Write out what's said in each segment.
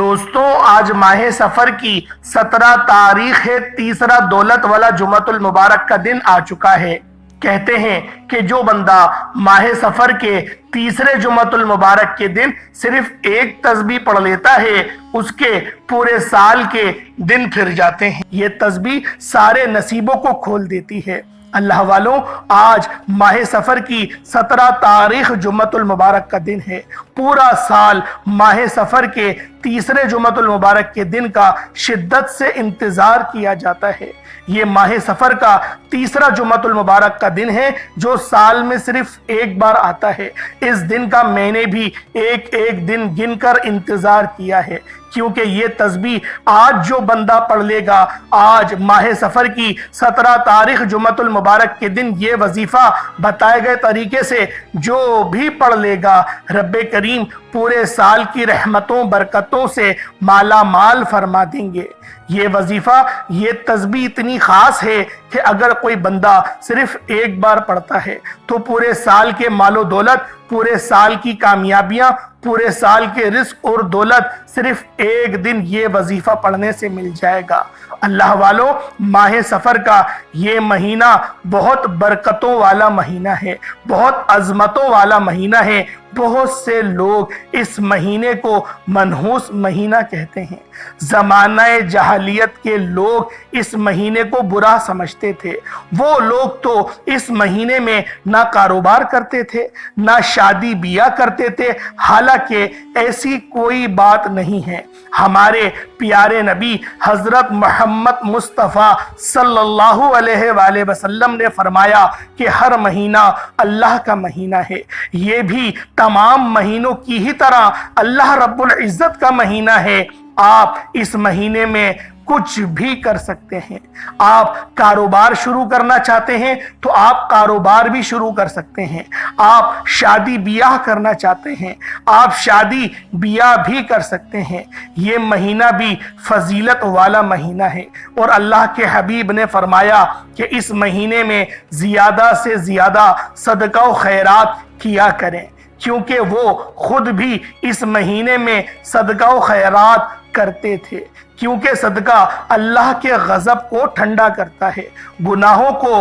دوستوں آج ماہ سفر کی 17 تاریخ ہے، تیسرا دولت والا جمعۃ المبارک کا دن آ چکا ہے۔ کہتے ہیں کہ جو بندہ ماہ سفر کے تیسرے جمعۃ المبارک کے دن صرف ایک تسبیح پڑھ لیتا ہے اس کے پورے سال کے دن پھر جاتے ہیں۔ یہ تسبیح سارے نصیبوں کو کھول دیتی ہے۔ اللہ والوں، آج ماہ سفر کی 17 تاریخ جمعۃ المبارک کا دن ہے۔ پورا سال ماہ سفر کے تیسرے جمعۃ المبارک کے دن کا شدت سے انتظار کیا جاتا ہے۔ یہ ماہ سفر کا تیسرا جمعۃ المبارک کا دن ہے جو سال میں صرف ایک بار آتا ہے۔ اس دن کا میں نے بھی ایک ایک دن گن کر انتظار کیا ہے، کیونکہ یہ تسبیح آج جو بندہ پڑھ لے گا، آج ماہ سفر کی 17 تاریخ جمعۃ المبارک کے دن یہ وظیفہ بتائے گئے طریقے سے جو بھی پڑھ لے گا، رب کریم پورے سال کی رحمتوں برکتوں سے مالا مال فرما دیں گے۔ یہ وظیفہ، یہ تسبیح اتنی خاص ہے کہ اگر کوئی بندہ صرف ایک بار پڑھتا ہے تو پورے سال کے مال و دولت، پورے سال کی کامیابیاں، پورے سال کے رزق اور دولت صرف ایک دن یہ وظیفہ پڑھنے سے مل جائے گا۔ اللہ والوں، ماہ سفر کا یہ مہینہ بہت برکتوں والا مہینہ ہے، بہت عظمتوں والا مہینہ ہے۔ بہت سے لوگ اس مہینے کو منحوس مہینہ کہتے ہیں۔ زمانہ جاہلیت کے لوگ اس مہینے کو برا سمجھتے تھے۔ وہ لوگ تو اس مہینے میں نہ کاروبار کرتے تھے، نہ شادی بیاہ کرتے تھے، حالانکہ ایسی کوئی بات نہیں ہے۔ ہمارے پیارے نبی حضرت محمد مصطفیٰ صلی اللہ علیہ وآلہ وسلم نے فرمایا کہ ہر مہینہ اللہ کا مہینہ ہے۔ یہ بھی تمام مہینوں کی ہی طرح اللہ رب العزت کا مہینہ ہے۔ آپ اس مہینے میں کچھ بھی کر سکتے ہیں۔ آپ کاروبار شروع کرنا چاہتے ہیں تو آپ کاروبار بھی شروع کر سکتے ہیں۔ آپ شادی بیاہ کرنا چاہتے ہیں، آپ شادی بیاہ بھی کر سکتے ہیں۔ یہ مہینہ بھی فضیلت والا مہینہ ہے، اور اللہ کے حبیب نے فرمایا کہ اس مہینے میں زیادہ سے زیادہ صدقہ و خیرات کیا کریں، کیونکہ وہ خود بھی اس مہینے میں صدقہ و خیرات کرتے تھے۔ کیونکہ صدقہ اللہ کے غضب کو ٹھنڈا کرتا ہے، گناہوں کو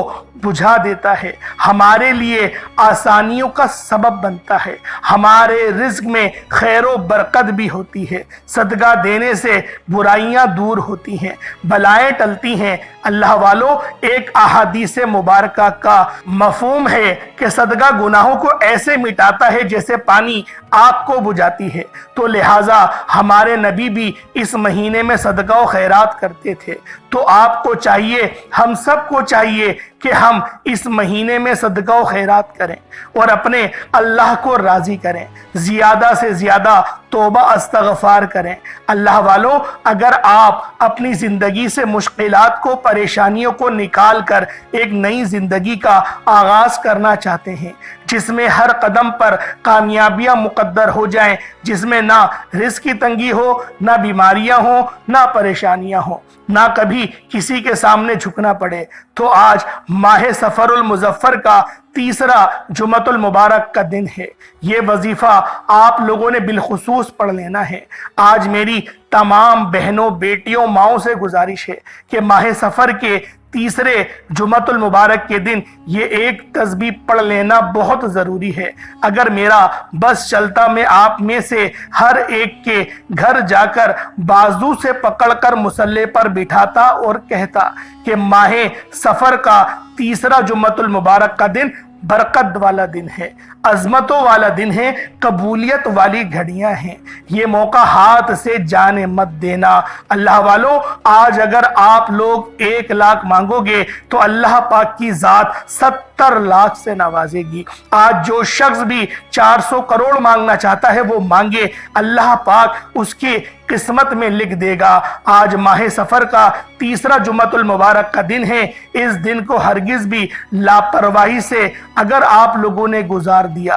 بجھا دیتا ہے، ہمارے لیے آسانیوں کا سبب بنتا ہے، ہمارے رزق میں خیر و برکت بھی ہوتی ہے۔ صدقہ دینے سے برائیاں دور ہوتی ہیں، بلائیں ٹلتی ہیں۔ اللہ والوں، ایک احادیث مبارکہ کا مفہوم ہے کہ صدقہ گناہوں کو ایسے مٹاتا ہے جیسے پانی آگ کو بجھاتی ہے۔ تو لہٰذا ہمارے نبی بھی اس مہینے میں صدقہ و خیرات کرتے تھے۔ تو آپ کو چاہیے، ہم سب کو چاہیے کہ ہم اس مہینے میں صدقہ و خیرات کریں اور اپنے اللہ کو راضی کریں، زیادہ سے زیادہ توبہ استغفار کریں۔ اللہ والوں، اگر آپ اپنی زندگی سے مشکلات کو، پریشانیوں کو نکال کر ایک نئی زندگی کا آغاز کرنا چاہتے ہیں، جس میں ہر قدم پر کامیابیاں مقدر ہو جائیں، جس میں نہ رزق کی تنگی ہو، نہ بیماریاں ہوں، نہ پریشانیاں ہوں، نہ کبھی کسی کے سامنے جھکنا پڑے، تو آج ماہ سفر المظفر کا تیسرا جمعۃ المبارک کا دن ہے۔ یہ وظیفہ آپ لوگوں نے بالخصوص پڑھ لینا ہے۔ آج میری تمام بہنوں، بیٹیوں، ماؤں سے گزارش ہے کہ ماہ سفر کے تیسرے جمعۃ المبارک کے دن یہ ایک تسبیح پڑھ لینا بہت ضروری ہے۔ اگر میرا بس چلتا، میں آپ میں سے ہر ایک کے گھر جا کر بازو سے پکڑ کر مصلی پر بٹھاتا اور کہتا کہ ماہ سفر کا تیسرا جمعۃ المبارک کا دن برکت والا دن ہے، عظمتوں والا دن ہے، قبولیت والی گھڑیاں ہیں، یہ موقع ہاتھ سے جانے مت دینا۔ اللہ والوں، آج اگر آپ لوگ 1 لاکھ مانگو گے تو اللہ پاک کی ذات 70 لاکھ سے نوازے گی۔ آج جو شخص بھی 400 کروڑ مانگنا چاہتا ہے وہ مانگے، اللہ پاک اس کی قسمت میں لکھ دے گا۔ آج ماہ سفر کا تیسرا جمعۃ المبارک کا دن ہے۔ اس دن کو ہرگز بھی لاپرواہی سے اگر آپ لوگوں نے گزار دیا،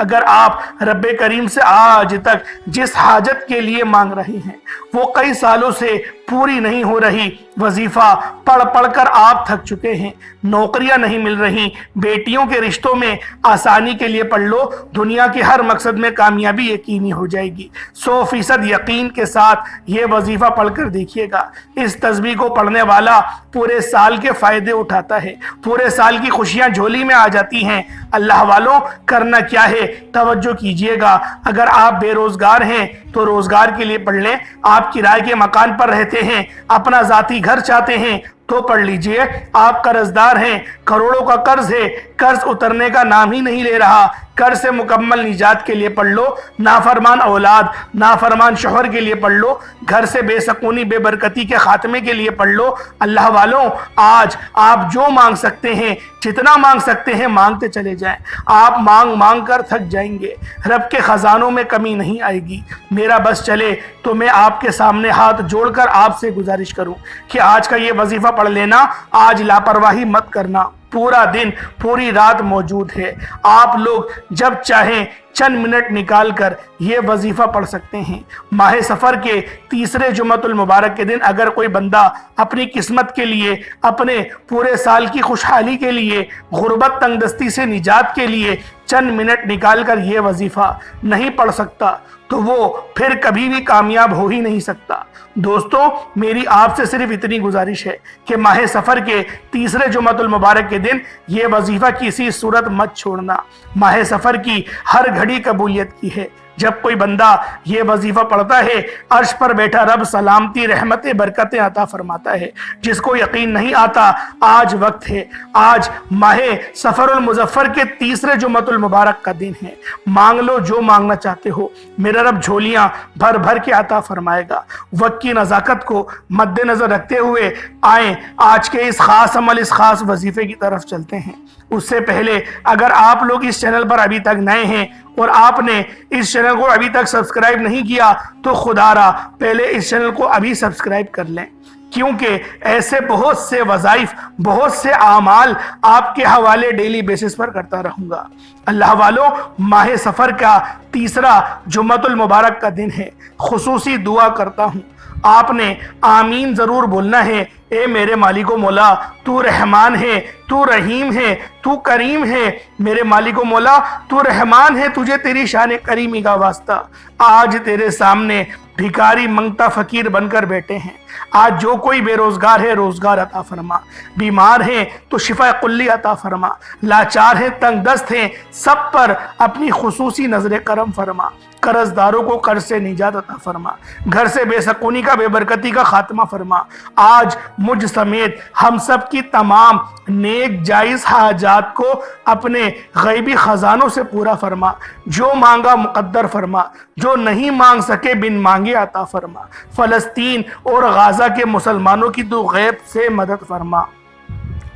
اگر آپ رب کریم سے آج تک جس حاجت کے لیے مانگ رہے ہیں وہ کئی سالوں سے پوری نہیں ہو رہی، وظیفہ پڑھ پڑھ کر آپ تھک چکے ہیں، نوکریاں نہیں مل رہی، بیٹیوں کے رشتوں میں آسانی کے لیے پڑھ لو، دنیا کے ہر مقصد میں کامیابی یقینی ہو جائے گی، 100% یقین کے ساتھ یہ وظیفہ پڑھ کر دیکھیے گا۔ اس تسبیح کو پڑھنے والا پورے سال کے فائدے اٹھاتا ہے، پورے سال کی خوشیاں جھولی میں آ جاتی ہیں۔ اللہ والوں، کرنا کیا ہے توجہ کیجئے گا۔ اگر آپ بے روزگار ہیں تو روزگار کے لیے پڑھ لیں، آپ کرائے کے مکان پر رہتے ہیں، اپنا ذاتی گھر چاہتے ہیں تو پڑھ لیجئے، آپ قرض دار ہیں، کروڑوں کا قرض ہے، قرض اترنے کا نام ہی نہیں لے رہا، قرض سے مکمل نجات کے لیے پڑھ لو، نافرمان اولاد، نافرمان شوہر کے لیے پڑھ لو، گھر سے بے سکونی بے برکتی کے خاتمے کے لیے پڑھ لو۔ اللہ والوں، آج آپ جو مانگ سکتے ہیں، جتنا مانگ سکتے ہیں مانگتے چلے جائیں، آپ مانگ مانگ کر تھک جائیں گے، رب کے خزانوں میں کمی نہیں آئے گی۔ میرا بس چلے تو میں آپ کے سامنے ہاتھ جوڑ کر آپ سے گزارش کروں کہ آج کا یہ وظیفہ پڑھ لینا، آج لاپرواہی مت کرنا، پورا دن پوری رات موجود ہے، آپ لوگ جب چاہیں چند منٹ نکال کر یہ وظیفہ پڑھ سکتے ہیں۔ ماہ سفر کے تیسرے جمعۃ المبارک کے دن اگر کوئی بندہ اپنی قسمت کے لیے، اپنے پورے سال کی خوشحالی کے لیے، غربت تنگ دستی سے نجات کے لیے چند منٹ نکال کر یہ وظیفہ نہیں پڑھ سکتا تو وہ پھر کبھی بھی کامیاب ہو ہی نہیں سکتا۔ دوستو، میری آپ سے صرف اتنی گزارش ہے کہ ماہ سفر کے تیسرے جمعۃ المبارک کے دن یہ وظیفہ کسی صورت مت چھوڑنا۔ ماہ سفر کی ہر گھڑی قبولیت کی ہے۔ جب کوئی بندہ یہ وظیفہ پڑھتا ہے، عرش پر بیٹھا رب سلامتی، رحمتیں، برکتیں عطا فرماتا ہے۔ جس کو یقین نہیں آتا، آج وقت ہے، آج ماہ سفر المظفر کے تیسرے جمعۃ المبارک کا دن ہے، مانگ لو جو مانگنا چاہتے ہو، میرا رب جھولیاں بھر بھر کے عطا فرمائے گا۔ وقت کی نزاکت کو مد نظر رکھتے ہوئے آئیں آج کے اس خاص عمل، اس خاص وظیفے کی طرف چلتے ہیں۔ اس سے پہلے اگر آپ لوگ اس چینل پر ابھی تک نئے ہیں اور آپ نے اس چینل کو ابھی تک سبسکرائب نہیں کیا تو خدا را پہلے اس چینل کو ابھی سبسکرائب کر لیں، کیونکہ ایسے بہت سے وظائف، بہت سے اعمال آپ کے حوالے ڈیلی بیسس پر کرتا رہوں گا۔ اللہ والوں، ماہ سفر کا تیسرا جمعۃ المبارک کا دن ہے، خصوصی دعا کرتا ہوں، آپ نے آمین ضرور بولنا ہے۔ اے میرے مالک و مولا، تو رحمان ہے، تو رحیم ہے، تو کریم ہے، میرے مالک و مولا تو رحمان ہے، تجھے تیری شان کریمی کا واسطہ، آج تیرے سامنے بھکاری منگتا فقیر بن کر بیٹھے ہیں۔ آج جو کوئی بے روزگار ہے روزگار عطا فرما، بیمار ہیں تو شفا کلی عطا فرما، لاچار ہیں، تنگ دست ہیں، سب پر اپنی خصوصی نظر کرم فرما، قرض داروں کو قرض سے نجات عطا فرما، گھر سے بے سکونی کا، بے برکتی کا خاتمہ فرما۔ آج مجھ سمیت ہم سب کی تمام نیک جائز حاجات کو اپنے غیبی خزانوں سے پورا فرما، جو مانگا مقدر فرما، جو نہیں مانگ سکے بن مانگے عطا فرما۔ فلسطین اور غزہ کے مسلمانوں کی تو غیب سے مدد فرما،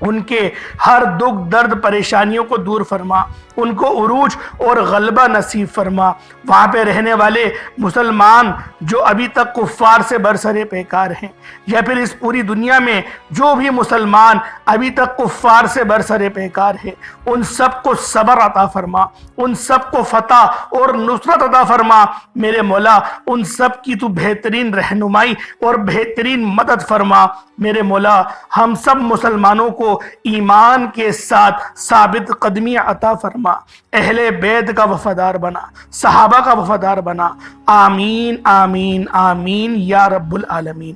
ان کے ہر دکھ درد پریشانیوں کو دور فرما، ان کو عروج اور غلبہ نصیب فرما۔ وہاں پہ رہنے والے مسلمان جو ابھی تک کفار سے برسرے پیکار ہیں، یا پھر اس پوری دنیا میں جو بھی مسلمان ابھی تک کفار سے برسرے پیکار ہے، ان سب کو صبر عطا فرما، ان سب کو فتح اور نصرت عطا فرما۔ میرے مولا، ان سب کی تو بہترین رہنمائی اور بہترین مدد فرما۔ میرے مولا، ہم سب مسلمانوں کو ایمان کے ساتھ ثابت قدمی عطا فرما، اہل بیت کا وفادار بنا، صحابہ کا وفادار بنا۔ آمین آمین آمین یا رب العالمین۔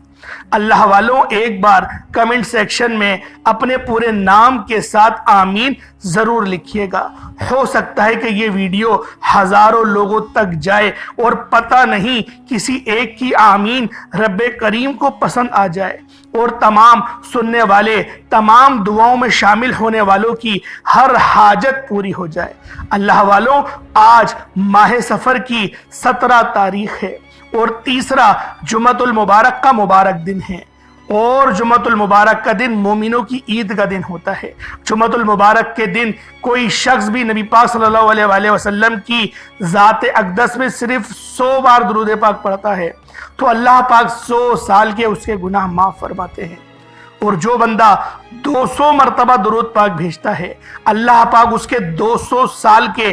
اللہ والوں، ایک بار کمنٹ سیکشن میں اپنے پورے نام کے ساتھ آمین ضرور لکھیے گا۔ ہو سکتا ہے کہ یہ ویڈیو ہزاروں لوگوں تک جائے اور پتہ نہیں کسی ایک کی آمین رب کریم کو پسند آ جائے اور تمام سننے والے، تمام دعاؤں میں شامل ہونے والوں کی ہر حاجت پوری ہو جائے۔ اللہ والوں، آج ماہ سفر کی 17 تاریخ ہے اور تیسرا جمعۃ المبارک کا مبارک دن ہے، اور جمعۃ المبارک کا دن مومنوں کی عید کا دن ہوتا ہے۔ جمعۃ المبارک کے دن کوئی شخص بھی نبی پاک صلی اللہ علیہ وآلہ وسلم کی ذات اقدس میں صرف 100 بار درود پاک پڑھتا ہے تو اللہ پاک 100 سال کے اس کے گناہ معاف فرماتے ہیں، اور جو بندہ 200 مرتبہ درود پاک بھیجتا ہے اللہ پاک اس کے 200 سال کے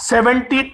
70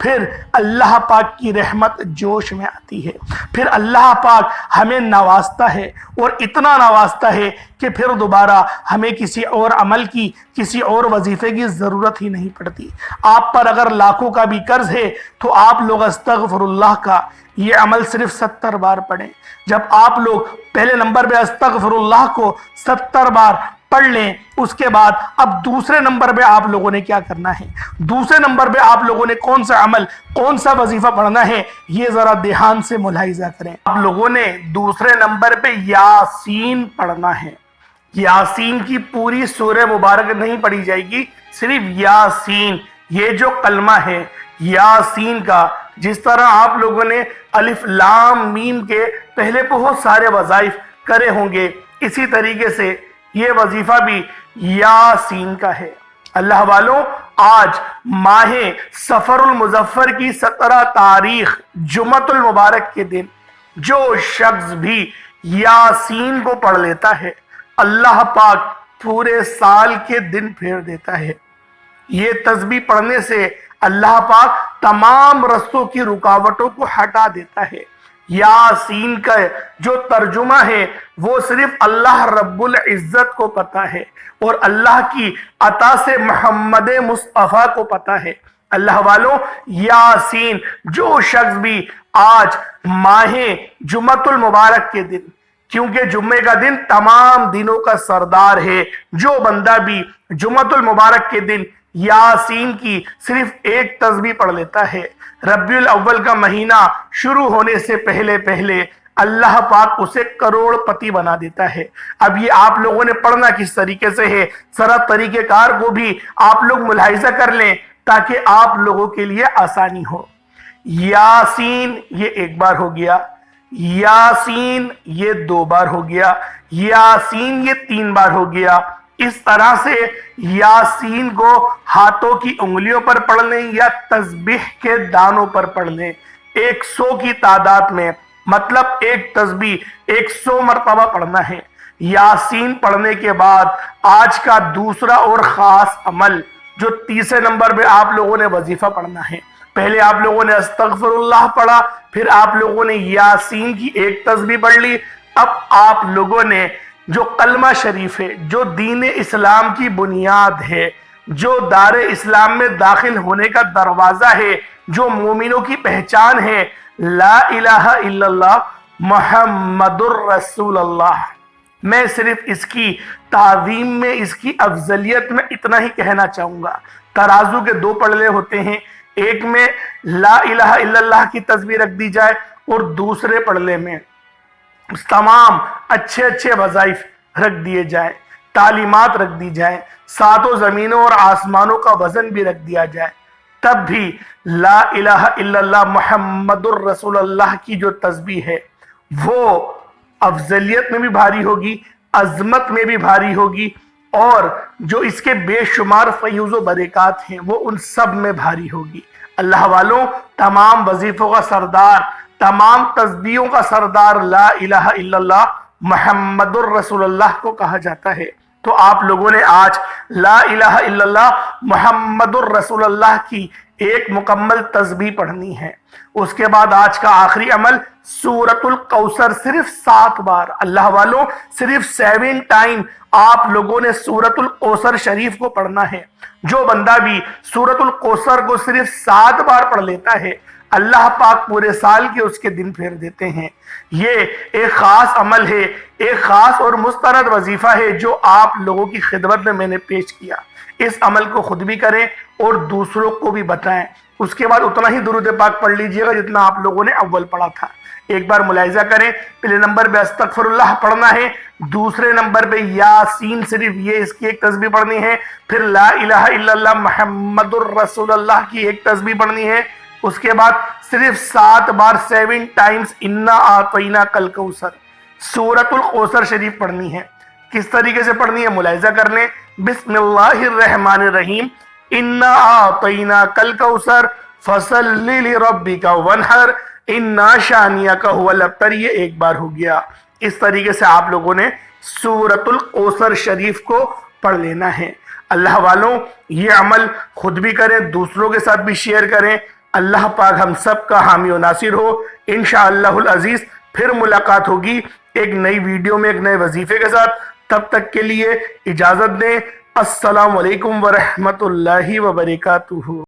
پھر اللہ پاک کی رحمت جوش میں آتی ہے، پھر اللہ پاک ہمیں نوازتا ہے، اور اتنا نوازتا ہے کہ پھر دوبارہ ہمیں کسی اور عمل کی، کسی اور وظیفے کی ضرورت ہی نہیں پڑتی۔ آپ پر اگر لاکھوں کا بھی قرض ہے تو آپ لوگ استغفر اللہ کا یہ عمل صرف 70 بار پڑھیں۔ جب آپ لوگ پہلے نمبر پہ استغفر اللہ کو 70 بار پڑھ لیں، اس کے بعد اب دوسرے نمبر پہ آپ لوگوں نے کیا کرنا ہے، دوسرے نمبر پہ آپ لوگوں نے کون سا عمل، کون سا وظیفہ پڑھنا ہے، یہ ذرا دھیان سے ملاحظہ کریں۔ آپ لوگوں نے دوسرے نمبر پہ یاسین پڑھنا ہے۔ یاسین کی پوری سورہ مبارک نہیں پڑھی جائے گی، صرف یاسین، یہ جو کلمہ ہے یاسین کا، جس طرح آپ لوگوں نے الف لام میم کے پہلے بہت سارے وظائف کرے ہوں گے، اسی طریقے سے یہ وظیفہ بھی یاسین کا ہے۔ اللہ والوں، آج ماہ سفر المظفر کی 17 تاریخ جمعۃ المبارک کے دن جو شخص بھی یاسین کو پڑھ لیتا ہے، اللہ پاک پورے سال کے دن پھیر دیتا ہے۔ یہ تسبیح پڑھنے سے اللہ پاک تمام رستوں کی رکاوٹوں کو ہٹا دیتا ہے۔ یاسین کا جو ترجمہ ہے وہ صرف اللہ رب العزت کو پتا ہے، اور اللہ کی عطا سے محمد مصطفیٰ کو پتا ہے۔ اللہ والوں، یاسین جو شخص بھی آج ماہ جمعۃ المبارک کے دن، کیونکہ جمعے کا دن تمام دنوں کا سردار ہے، جو بندہ بھی جمعۃ المبارک کے دن یاسین کی صرف ایک تسبیح پڑھ لیتا ہے، ربیع الاول کا مہینہ شروع ہونے سے پہلے پہلے اللہ پاک اسے کروڑ پتی بنا دیتا ہے۔ اب یہ آپ لوگوں نے پڑھنا کس طریقے سے ہے، ذرا طریقہ کار کو بھی آپ لوگ ملاحظہ کر لیں تاکہ آپ لوگوں کے لیے آسانی ہو۔ یاسین یہ ایک بار ہو گیا، یاسین یہ 2 بار ہو گیا، یاسین یہ 3 بار ہو گیا۔ اس طرح سے یاسین کو ہاتھوں کی انگلیوں پر پڑھ لیں یا تسبیح کے دانوں پر پڑھ لیں، 100 کی تعداد میں، مطلب ایک تسبیح 100 مرتبہ پڑھنا ہے۔ یاسین پڑھنے کے بعد آج کا دوسرا اور خاص عمل جو تیسرے نمبر پہ آپ لوگوں نے وظیفہ پڑھنا ہے، پہلے آپ لوگوں نے استغفر اللہ پڑھا، پھر آپ لوگوں نے یاسین کی ایک تسبیح پڑھ لی، اب آپ لوگوں نے جو کلمہ شریف ہے، جو دین اسلام کی بنیاد ہے، جو دار اسلام میں داخل ہونے کا دروازہ ہے، جو مومنوں کی پہچان ہے، لا الہ الا اللہ محمد الرسول اللہ، میں صرف اس کی تعظیم میں، اس کی افضلیت میں اتنا ہی کہنا چاہوں گا۔ ترازو کے 2 پلڑے ہوتے ہیں، ایک میں لا الہ الا اللہ کی تسبیح رکھ دی جائے اور دوسرے پلڑے میں تمام اچھے اچھے وظائف رکھ دیے جائیں، تعلیمات رکھ دی جائیں، 7 زمینوں اور آسمانوں کا وزن بھی رکھ دیا جائے، تب بھی لا الہ الا اللہ محمد الرسول اللہ کی جو تسبیح ہے وہ افضلیت میں بھی بھاری ہوگی، عظمت میں بھی بھاری ہوگی، اور جو اس کے بے شمار فیوز و برکات ہیں وہ ان سب میں بھاری ہوگی۔ اللہ والوں، تمام وظیفوں کا سردار، تمام تسبیحوں کا سردار لا الہ الا اللہ محمد الرسول اللہ کو کہا جاتا ہے۔ تو آپ لوگوں نے آج لا الہ الا اللہ محمد الرسول اللہ کی ایک مکمل تسبیح پڑھنی ہے۔ اس کے بعد آج کا آخری عمل سورۃ الکوثر صرف 7 بار، اللہ والوں صرف 7 ٹائم آپ لوگوں نے سورۃ الکوثر شریف کو پڑھنا ہے۔ جو بندہ بھی سورۃ الکوثر کو صرف 7 بار پڑھ لیتا ہے، اللہ پاک پورے سال کے اس کے دن پھیر دیتے ہیں۔ یہ ایک خاص عمل ہے، ایک خاص اور مستند وظیفہ ہے جو آپ لوگوں کی خدمت میں میں نے پیش کیا۔ اس عمل کو خود بھی کریں اور دوسروں کو بھی بتائیں۔ اس کے بعد اتنا ہی درود پاک پڑھ لیجئے گا جتنا آپ لوگوں نے اول پڑھا تھا۔ ایک بار ملاحظہ کریں، پہلے نمبر پہ استغفر اللہ پڑھنا ہے، دوسرے نمبر پہ یاسین صرف یہ اس کی ایک تسبیح پڑھنی ہے، پھر لا الہ الا اللہ محمد الرسول اللہ کی ایک تسبیح پڑھنی ہے، اس کے بعد صرف 7 بار 7 ٹائمز انا اعطینا کل کوثر سورۃ الکوثر شریف پڑھنی ہے۔ کس طریقے سے پڑھنی ہے ملاحظہ کر لیں۔ بسم اللہ الرحمن الرحیم، انا اعطینا کل کوثر فصلی لربک وانحر انا شانیک هو الابتر، یہ ایک بار ہو گیا۔ اس طریقے سے آپ لوگوں نے سورۃ الکوثر شریف کو پڑھ لینا ہے۔ اللہ والوں، یہ عمل خود بھی کریں، دوسروں کے ساتھ بھی شیئر کریں۔ اللہ پاک ہم سب کا حامی و ناصر ہو۔ انشاءاللہ العزیز پھر ملاقات ہوگی ایک نئی ویڈیو میں ایک نئے وظیفے کے ساتھ۔ تب تک کے لیے اجازت دیں۔ السلام علیکم ورحمۃ اللہ وبرکاتہ۔